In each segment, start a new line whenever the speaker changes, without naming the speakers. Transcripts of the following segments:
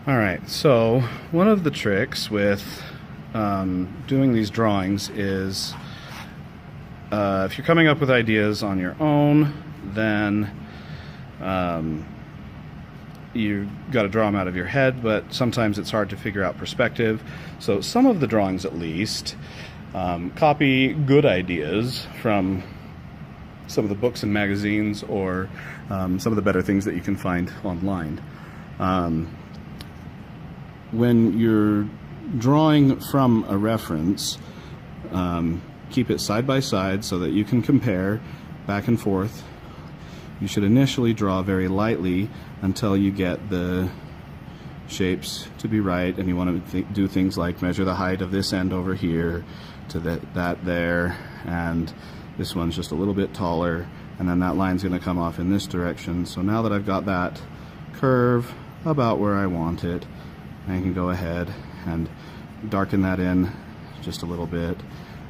Alright, so one of the tricks with doing these drawings is if you're coming up with ideas on your own, then you've got to draw them out of your head, but sometimes it's hard to figure out perspective. So some of the drawings, at least, copy good ideas from some of the books and magazines, or some of the better things that you can find online. When you're drawing from a reference, keep it side by side so that you can compare back and forth. You should initially draw very lightly until you get the shapes to be right, and you want to do things like measure the height of this end over here to that there, and this one's just a little bit taller, and then that line's going to come off in this direction. So now that I've got that curve about where I want it, I can go ahead and darken that in just a little bit,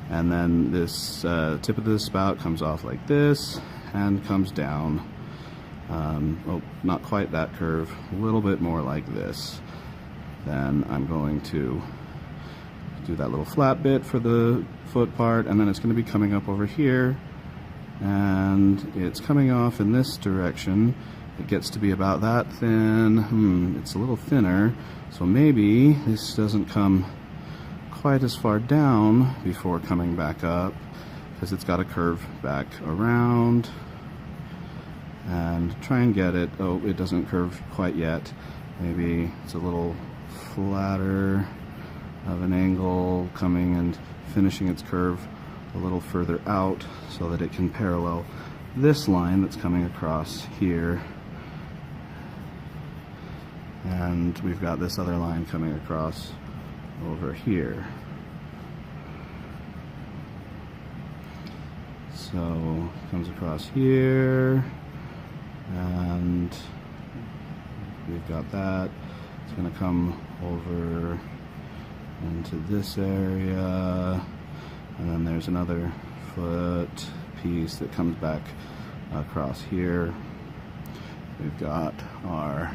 and then this tip of the spout comes off like this and comes down. Oh, not quite that curve, a little bit more like this. Then I'm going to do that little flat bit for the foot part, and then it's going to be coming up over here, and it's coming off in this direction. It gets to be about that thin. It's a little thinner, so maybe this doesn't come quite as far down before coming back up, because it's got to curve back around. And try and get it. Oh, it doesn't curve quite yet. Maybe it's a little flatter of an angle, coming and finishing its curve a little further out so that it can parallel this line that's coming across here. And we've got this other line coming across over here. So it comes across here, and we've got that. It's going to come over into this area, and then there's another foot piece that comes back across here. We've got our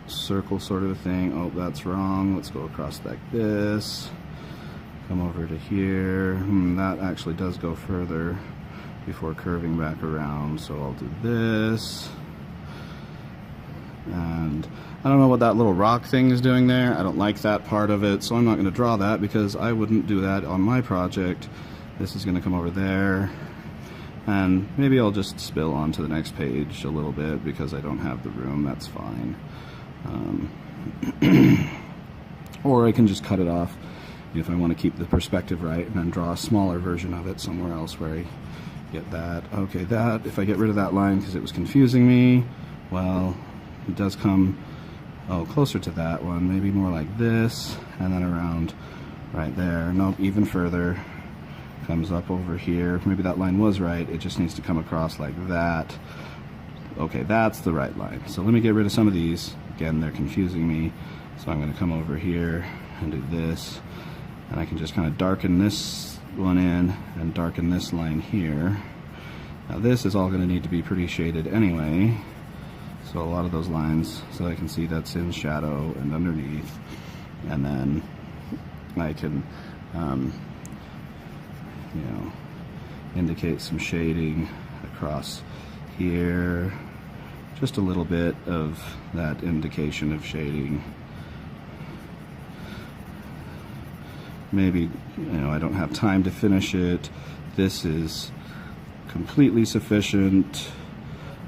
circle sort of a thing. Oh, that's wrong. Let's go across like this. Come over to here. That actually does go further before curving back around, so I'll do this. And I don't know what that little rock thing is doing there. I don't like that part of it, so I'm not going to draw that because I wouldn't do that on my project. This is going to come over there, and maybe I'll just spill onto the next page a little bit because I don't have the room. That's fine. Or I can just cut it off if I want to keep the perspective right, and then draw a smaller version of it somewhere else where I get that. Okay, that, if I get rid of that line because it was confusing me, well, it does come closer to that one, maybe more like this, and then around right there. Nope, even further. Comes up over here. Maybe that line was right, it just needs to come across like that. Okay, that's the right line. So let me get rid of some of these. Again, they're confusing me. So I'm going to come over here and do this, and I can just kind of darken this one in and darken this line here. Now this is all going to need to be pretty shaded anyway, so a lot of those lines, so I can see that's in shadow and underneath, and then I can indicate some shading across here, just a little bit of that indication of shading. Maybe, I don't have time to finish it. This is completely sufficient,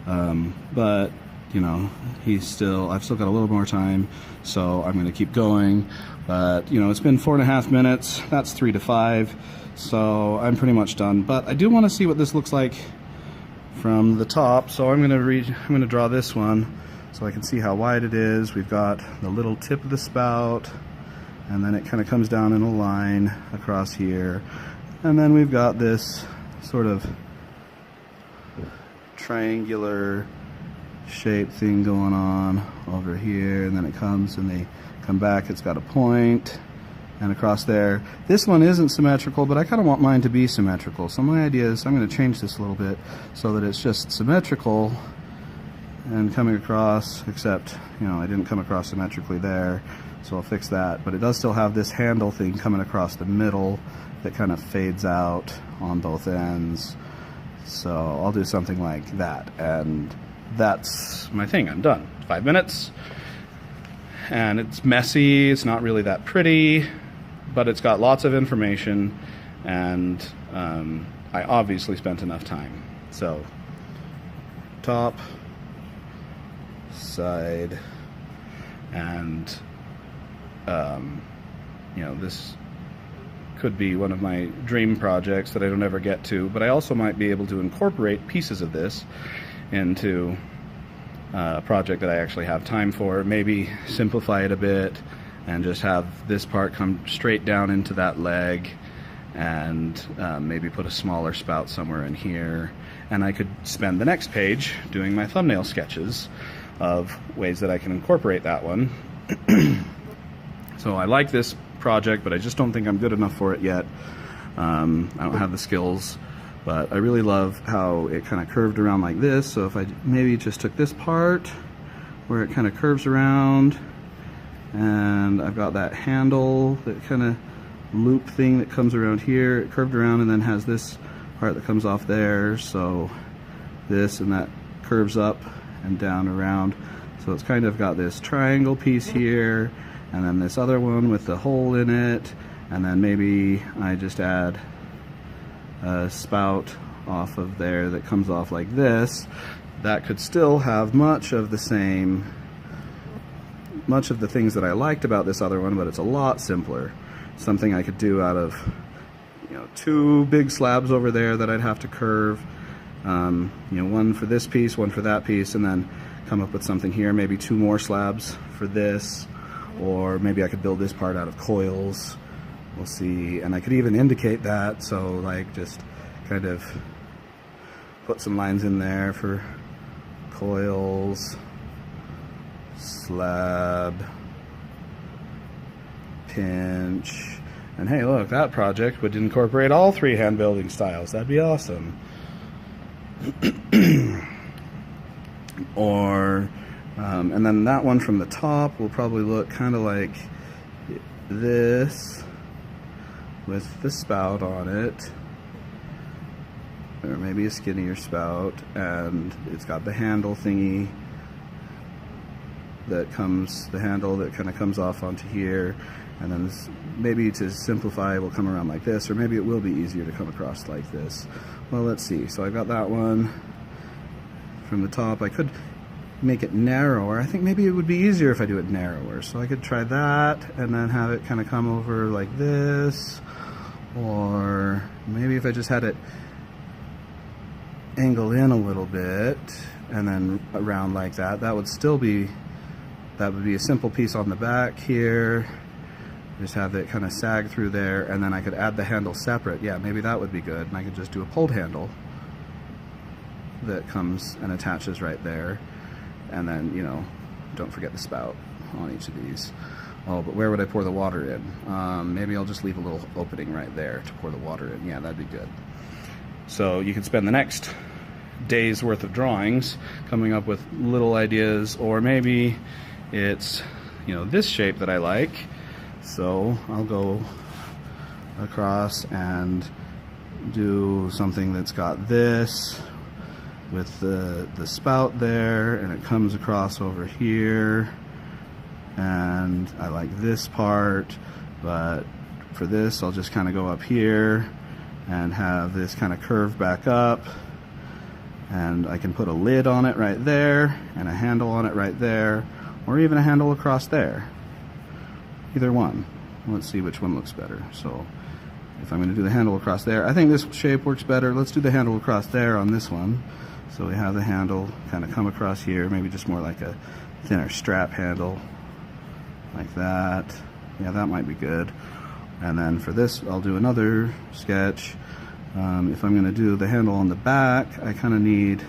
but I've still got a little more time, so I'm going to keep going. But it's been 4.5 minutes. That's 3 to 5, so I'm pretty much done. But I do want to see what this looks like from the top, so I'm going to draw this one so I can see how wide it is. We've got the little tip of the spout, and then it kind of comes down in a line across here, and then we've got this sort of triangular shape thing going on over here, and then it comes and they come back. It's got a point, and across there. This one isn't symmetrical, but I kind of want mine to be symmetrical. So my idea is I'm going to change this a little bit so that it's just symmetrical and coming across, except, you know, I didn't come across symmetrically there, so I'll fix that. But it does still have this handle thing coming across the middle that kind of fades out on both ends. So I'll do something like that, and that's my thing. I'm done. 5 minutes, and it's messy, it's not really that pretty, but it's got lots of information, and I obviously spent enough time. So top, side, and you know, this could be one of my dream projects that I don't ever get to, but I also might be able to incorporate pieces of this into a project that I actually have time for. Maybe simplify it a bit and just have this part come straight down into that leg, and maybe put a smaller spout somewhere in here, and I could spend the next page doing my thumbnail sketches of ways that I can incorporate that one. So I like this project, but I just don't think I'm good enough for it yet. I don't have the skills, but I really love how it kind of curved around like this. So if I maybe just took this part where it kind of curves around, and I've got that handle, that kind of loop thing that comes around here, it curved around and then has this part that comes off there, so this and that curves up and down around. So it's kind of got this triangle piece here, and then this other one with the hole in it, and then maybe I just add a spout off of there that comes off like this. That could still have much of the things that I liked about this other one, but it's a lot simpler. Something I could do out of, you know, 2 big slabs over there that I'd have to curve, you know, one for this piece, one for that piece, and then come up with something here, maybe 2 more slabs for this, or maybe I could build this part out of coils. We'll see. And I could even indicate that, so like just kind of put some lines in there for coils, slab, pinch, and hey, look, that project would incorporate all 3 hand building styles. That'd be awesome. Or and then that one from the top will probably look kind of like this with the spout on it, or maybe a skinnier spout, and it's got the handle thingy that comes, the handle that kind of comes off onto here, and then this, maybe to simplify, it will come around like this, or maybe it will be easier to come across like this. Well, let's see. So I got that one from the top. I could make it narrower. I think maybe it would be easier if I do it narrower. So I could try that and then have it kind of come over like this, or maybe if I just had it angle in a little bit and then around like that, that would still be, that would be a simple piece on the back here. Just have it kind of sag through there, and then I could add the handle separate. Yeah, maybe that would be good. And I could just do a pulled handle that comes and attaches right there. And then, you know, don't forget the spout on each of these. Oh, but where would I pour the water in? Maybe I'll just leave a little opening right there to pour the water in. Yeah, that'd be good. So you can spend the next day's worth of drawings coming up with little ideas, or maybe it's, you know, this shape that I like. So I'll go across and do something that's got this with the spout there, and it comes across over here, and I like this part, but for this I'll just kind of go up here and have this kind of curve back up, and I can put a lid on it right there and a handle on it right there, or even a handle across there. Either one. Let's see which one looks better. So if I'm going to do the handle across there, I think this shape works better. Let's do the handle across there on this one. So we have the handle kind of come across here, maybe just more like a thinner strap handle, like that. Yeah, that might be good. And then for this, I'll do another sketch. If I'm going to do the handle on the back, I kind of need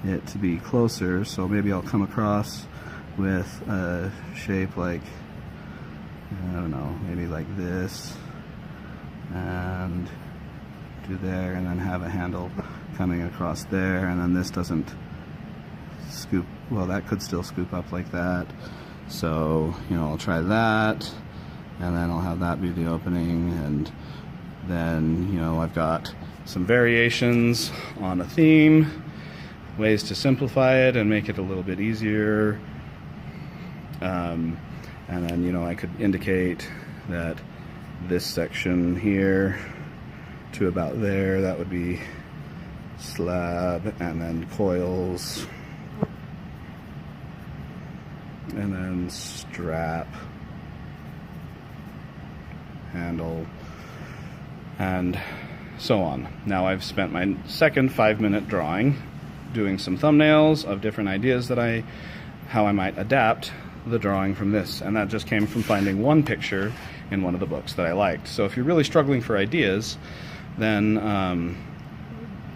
it to be closer, so maybe I'll come across with a shape like, I don't know, maybe like this, and do there, and then have a handle coming across there, and then this doesn't scoop, well, that could still scoop up like that. So, you know, I'll try that, and then I'll have that be the opening, and then, you know, I've got some variations on a theme, ways to simplify it and make it a little bit easier. And then, you know, I could indicate that this section here to about there, that would be slab, and then coils, and then strap, handle, and so on. Now I've spent my second 5-minute drawing doing some thumbnails of different ideas that how I might adapt the drawing from this, and that just came from finding one picture in one of the books that I liked. So if you're really struggling for ideas, then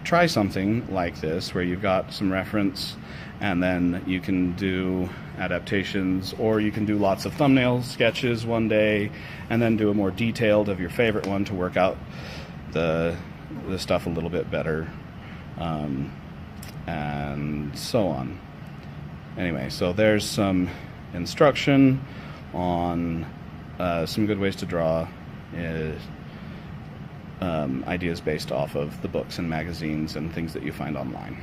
try something like this where you've got some reference, and then you can do adaptations, or you can do lots of thumbnail sketches one day and then do a more detailed of your favorite one to work out the stuff a little bit better, and so on. Anyway, so there's some instruction on some good ways to draw ideas based off of the books and magazines and things that you find online.